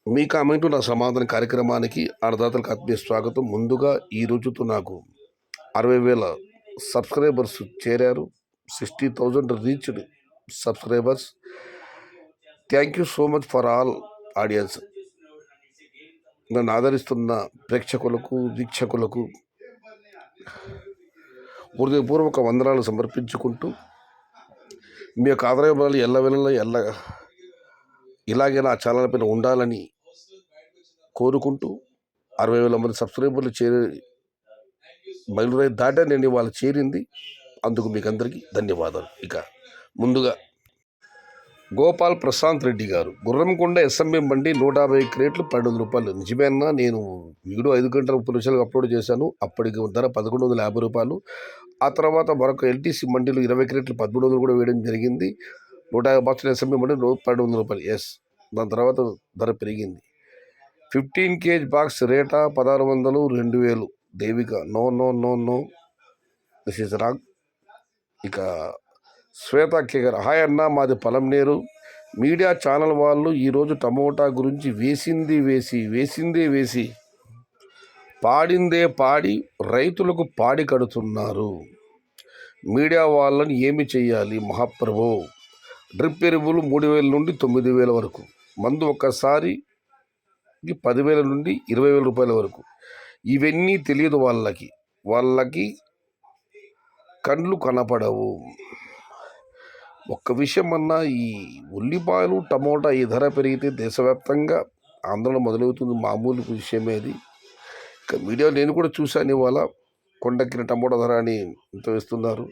మీ కామెంటు నా సమాధాన కార్యక్రమానికి అన్నదాతలకు ఆత్మీయ స్వాగతం. ముందుగా ఈ రోజుతో నాకు 60,000 సబ్స్క్రైబర్స్ చేరారు. 60,000 reached subscribers. Thank you so much for all audience. నన్ను ఆదరిస్తున్న ప్రేక్షకులకు, వీక్షకులకు హృదయపూర్వక వందనాలు సమర్పించుకుంటూ మీ యొక్క ఆదాయాలు ఎల్లవెల్ల ఇలాగే నా ఛానల్ పైన ఉండాలని కోరుకుంటూ 60,000 మంది సబ్స్క్రైబర్లు మైలురాయి దాటా నేను ఇవాళ చేరింది. అందుకు మీకు అందరికీ ధన్యవాదాలు. ఇక ముందుగా గోపాల్ ప్రశాంత్ రెడ్డి గారు, గుర్రంకొండ ఎస్ఎంఏ బండి 150 క్రేట్లు 1200 రూపాయలు. నిజమేనా? నేను వీడియో 5 గంటల 30 నిమిషాలకు అప్లోడ్ చేశాను. అప్పటికి ధర 1150 రూపాయలు. ఆ తర్వాత మరొక ఎల్టీసీ మండీలు 20 క్రేట్లు 1300 కూడా వేయడం జరిగింది. 150 బాక్సులు ఎస్ఎంఏ మండి 1200 రూపాయలు. ఎస్, దాని తర్వాత ధర పెరిగింది. 15 kg బాక్స్ రేటా 1600, 2000. Devika no no no no, this is wrong. ఇక శ్వేత కే గారు, హాయ్ అన్న, మాది పలంనేరు. మీడియా ఛానల్ వాళ్ళు ఈరోజు టమోటా గురించి వేసిందే వేసి పాడిందే పాడి రైతులకు పాడి కడుతున్నారు. మీడియా వాళ్ళని ఏమి చెయ్యాలి మహాప్రభు? డ్రిప్ ఎరువులు 3,000 నుండి 9,000 వరకు, మందు ఒక్కసారి 10,000 నుండి 20,000 రూపాయల వరకు. ఇవన్నీ తెలియదు వాళ్ళకి కండ్లు కనపడవు. ఒక్క విషయం అన్నా, ఈ ఉల్లిపాయలు టమోటా ఈ ధర పెరిగితే దేశవ్యాప్తంగా ఆందోళన మొదలవుతుంది. మామూలు విషయమే అది. ఇక మీడియా నేను కూడా చూశాను, ఇవాళ కొండెక్కిన టమోటా ధర అని ఇంత వేస్తున్నారు.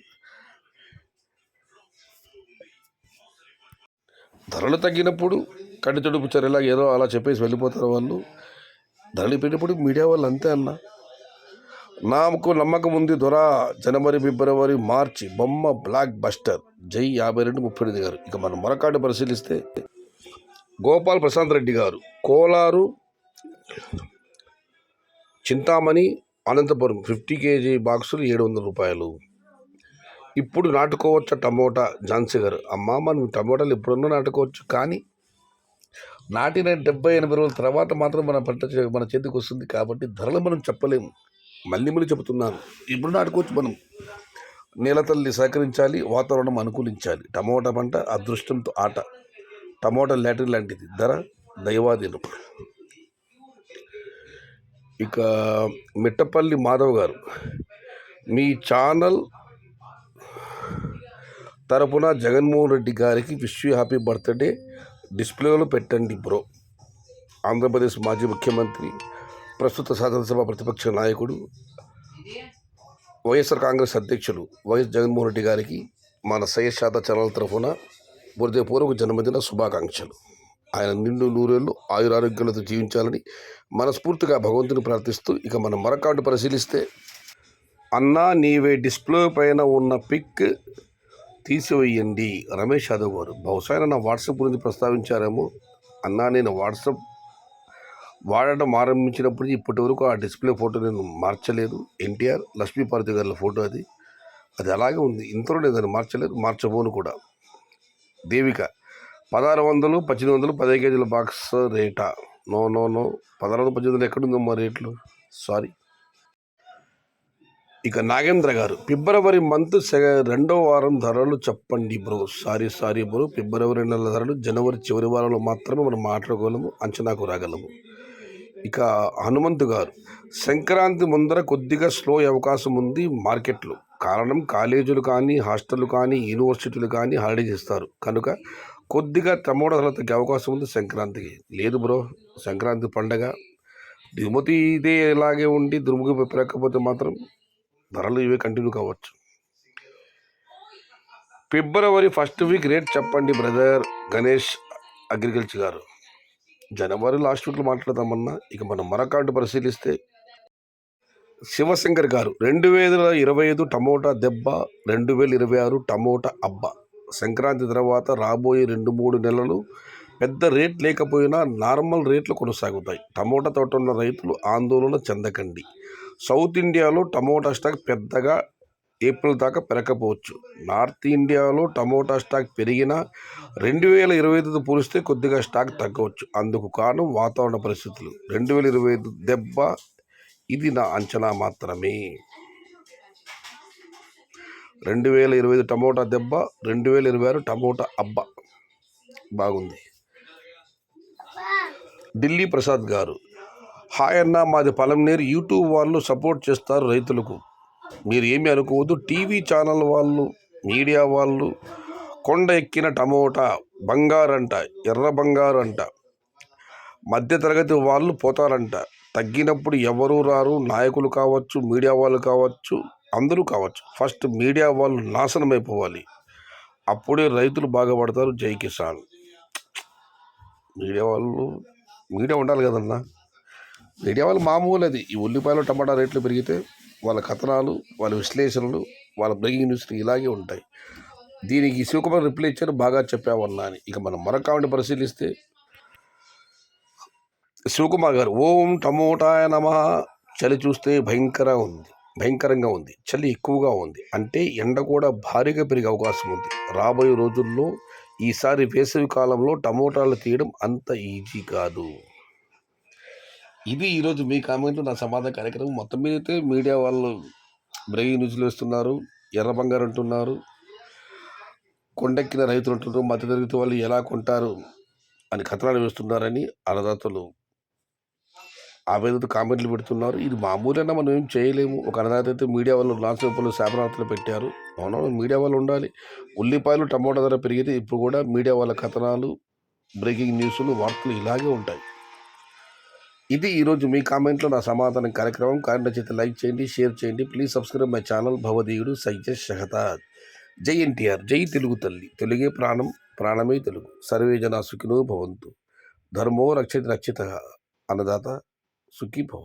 ధరలు తగ్గినప్పుడు కంటి తడుపు చర్యలా ఏదో అలా చెప్పేసి వెళ్ళిపోతారు వాళ్ళు. ధరలు పెరిగినప్పుడు మీడియా వాళ్ళు అంతే అన్న. నాకు నమ్మకం ఉంది దొర. జనవరి, ఫిబ్రవరి, మార్చి బొమ్మ బ్లాక్ బస్టర్. జై 5238 గారు. ఇక మనం మరొకటి పరిశీలిస్తే గోపాల్ ప్రశాంత్ రెడ్డి గారు, కోలారు, చింతామణి, అనంతపురం 50 kg బాక్సులు 700 రూపాయలు. ఇప్పుడు నాటుకోవచ్చా టమోటా? ఝాన్సీ గారు, అమ్మా మనం టమోటాలు ఎప్పుడున్నా నాటుకోవచ్చు, కానీ నాటిన 70-80 రోజుల తర్వాత మాత్రం మన చేతికి వస్తుంది. కాబట్టి ధరలు మనం చెప్పలేము. మళ్ళీ చెబుతున్నాను, ఇప్పుడు నాటుకోవచ్చు మనం. నేలతల్లి సహకరించాలి, వాతావరణం అనుకూలించాలి. టమోటా పంట అదృష్టంతో ఆట. టమోటా లాటరీ లాంటిది, ధర దైవాధీనం. ఇక మిట్టపల్లి మాధవ్ గారు, మీ ఛానల్ తరపున జగన్మోహన్ రెడ్డి గారికి విష్ యూ హ్యాపీ బర్త్డే డిస్ప్లేలో పెట్టండి బ్రో. ఆంధ్రప్రదేశ్ మాజీ ముఖ్యమంత్రి, ప్రస్తుత శాసనసభ ప్రతిపక్ష నాయకుడు, వైఎస్ఆర్ కాంగ్రెస్ అధ్యక్షులు వైఎస్ జగన్మోహన్ రెడ్డి గారికి మన సయ్యద్ షాదా ఛానల్ తరఫున హృదయపూర్వక జన్మదిన శుభాకాంక్షలు. ఆయన నిండు నూరేళ్ళు ఆయురారోగ్యాలతో జీవించాలని మనస్ఫూర్తిగా భగవంతుని ప్రార్థిస్తూ, ఇక మనం మరొకటి పరిశీలిస్తే, అన్నా నీవే డిస్ప్లే పైన ఉన్న పిక్ తీసివేయండి. రమేష్ యాదవ్ గారు, బహుశా నా వాట్సాప్ గురించి ప్రస్తావించారేమో. అన్నా, నేను వాట్సాప్ వాడటం ఆరంభించినప్పుడు ఇప్పటి వరకు ఆ డిస్ప్లే ఫోటో నేను మార్చలేదు. ఎన్టీఆర్, లక్ష్మీపార్వతి గారి ఫోటో అది అలాగే ఉంది. ఇంతలో నేను దాన్ని మార్చలేదు, మార్చబోను కూడా. దేవిక 1600, 1800 10 kg బాక్స్ రేటా? నో నో నో, 1600, 1800 ఎక్కడుందమ్మా రేట్లు? సారీ. ఇక నాగేంద్ర గారు, ఫిబ్రవరి మంత్ 2వ వారం ధరలు చెప్పండి బ్రో. సారీ బ్రో, ఫిబ్రవరి నెల ధరలు జనవరి చివరి వారంలో మాత్రమే మనం మాట్లాడగలము, అంచనాకు రాగలము. ఇక హనుమంతు గారు, సంక్రాంతి ముందర కొద్దిగా స్లో అవకాశం ఉంది మార్కెట్లో. కారణం, కాలేజీలు కానీ, హాస్టళ్ళు కానీ, యూనివర్సిటీలు కానీ హాలిడే చేస్తారు కనుక కొద్దిగా టమోటా ధరలు తగ్గే అవకాశం ఉంది సంక్రాంతికి. లేదు బ్రో, సంక్రాంతి పండగ దిగుమతి ఇదే ఇలాగే ఉండి దుర్ముఖి పెరగకపోతే మాత్రం ధరలు ఇవే కంటిన్యూ కావచ్చు. ఫిబ్రవరి ఫస్ట్ వీక్ రేట్ చెప్పండి బ్రదర్. గణేష్ అగ్రికల్చర్ గారు, జనవరి లాస్ట్ వీక్లో మాట్లాడదామన్నా. ఇక మనం మరొకటి పరిశీలిస్తే శివశంకర్ గారు, 2025 టమోటా దెబ్బ, 2026 టమోటా అబ్బ. సంక్రాంతి తర్వాత రాబోయే 2-3 నెలలు పెద్ద రేట్ లేకపోయినా నార్మల్ రేట్లు కొనసాగుతాయి. టమోటా తోట ఉన్న రైతులు ఆందోళన చెందకండి. సౌత్ ఇండియాలో టమోటా స్టాక్ పెద్దగా ఏప్రిల్ దాకా పెరగకపోవచ్చు. నార్త్ ఇండియాలో టమోటా స్టాక్ పెరిగినా 2025తో పోలిస్తే కొద్దిగా స్టాక్ తగ్గవచ్చు. అందుకు కారణం వాతావరణ పరిస్థితులు. 2025 దెబ్బ ఇది నా అంచనా మాత్రమే. 2025 టమోటా దెబ్బ, 2026 టమోటా అబ్బ బాగుంది. ఢిల్లీ ప్రసాద్ గారు, హాయ్ అన్న, మాది పలంనేరు. యూట్యూబ్ వాళ్ళు సపోర్ట్ చేస్తారు రైతులకు, మీరు ఏమీ అనుకోవద్దు. టీవీ ఛానల్ వాళ్ళు, మీడియా వాళ్ళు కొండ ఎక్కిన టమోటా బంగారంట, ఎర్ర బంగారు అంట, మధ్యతరగతి వాళ్ళు పోతారంట. తగ్గినప్పుడు ఎవరు రారు, నాయకులు కావచ్చు, మీడియా వాళ్ళు కావచ్చు, అందరూ కావచ్చు. ఫస్ట్ మీడియా వాళ్ళు నాశనం అయిపోవాలి, అప్పుడే రైతులు బాగుపడతారు. జై కిసాన్. మీడియా ఉండాలి కదన్నా. మీడియా వాళ్ళు మామూలు అది. ఈ ఉల్లిపాయలు టమాటా రేట్లు పెరిగితే వాళ్ళ కథనాలు, వాళ్ళ విశ్లేషణలు, వాళ్ళ బ్రేకింగ్ న్యూస్ ఇలాగే ఉంటాయి. దీనికి శివకుమార్ రిప్లై ఇచ్చారు, బాగా చెప్పావన్నా అని. ఇక మనం మరొక కామెంట్ పరిశీలిస్తే, శివకుమార్ గారు, ఓం టమోటాయ నమః. చలి చూస్తే భయంకరంగా ఉంది. చలి ఎక్కువగా ఉంది అంటే ఎండ కూడా భారీగా పెరిగే అవకాశం ఉంది రాబోయే రోజుల్లో. ఈసారి వేసవి కాలంలో టమోటాలు తీయడం అంత ఈజీ కాదు. ఇది ఈరోజు మీ కామెంట్లు, నా సమాధాన కార్యక్రమం. మొత్తం మీద అయితే మీడియా వాళ్ళు బ్రేకింగ్ న్యూస్లు వేస్తున్నారు, ఎర్ర బంగారు అంటున్నారు, కొండెక్కిన రైతులు అంటున్నారు, మధ్యతరగతి వాళ్ళు ఎలా కొంటారు అని కథనాలు వేస్తున్నారని అన్నదాతలు ఆవేదనతో కామెంట్లు పెడుతున్నారు. ఇది మామూలైనా మనం ఏం చేయలేము. ఒక అన్నదాత అయితే మీడియా వాళ్ళు నాశనపల్లి శాపనార్థాలు పెట్టారు. అవునా, మీడియా వాళ్ళు ఉండాలి. ఉల్లిపాయలు టమోటా ధర పెరిగితే ఇప్పుడు కూడా మీడియా వాళ్ళ కథనాలు, బ్రేకింగ్ న్యూస్లు, వార్తలు ఇలాగే ఉంటాయి. ఇది ఈరోజు మీ కామెంట్లో నా సమాధానం కార్యక్రమం. కామెంట్ నచ్చితే లైక్ చేయండి, షేర్ చేయండి. Please subscribe my channel. భవదీయుడు సైజెస్ షహతాద్. జై ఎన్టీఆర్, జై తెలుగు తల్లి. తెలుగే ప్రాణం, ప్రాణమే తెలుగు. సర్వే జనా సుఖినో భవంతు. ధర్మో రక్షిత. అన్నదాత సుఖీ భవ.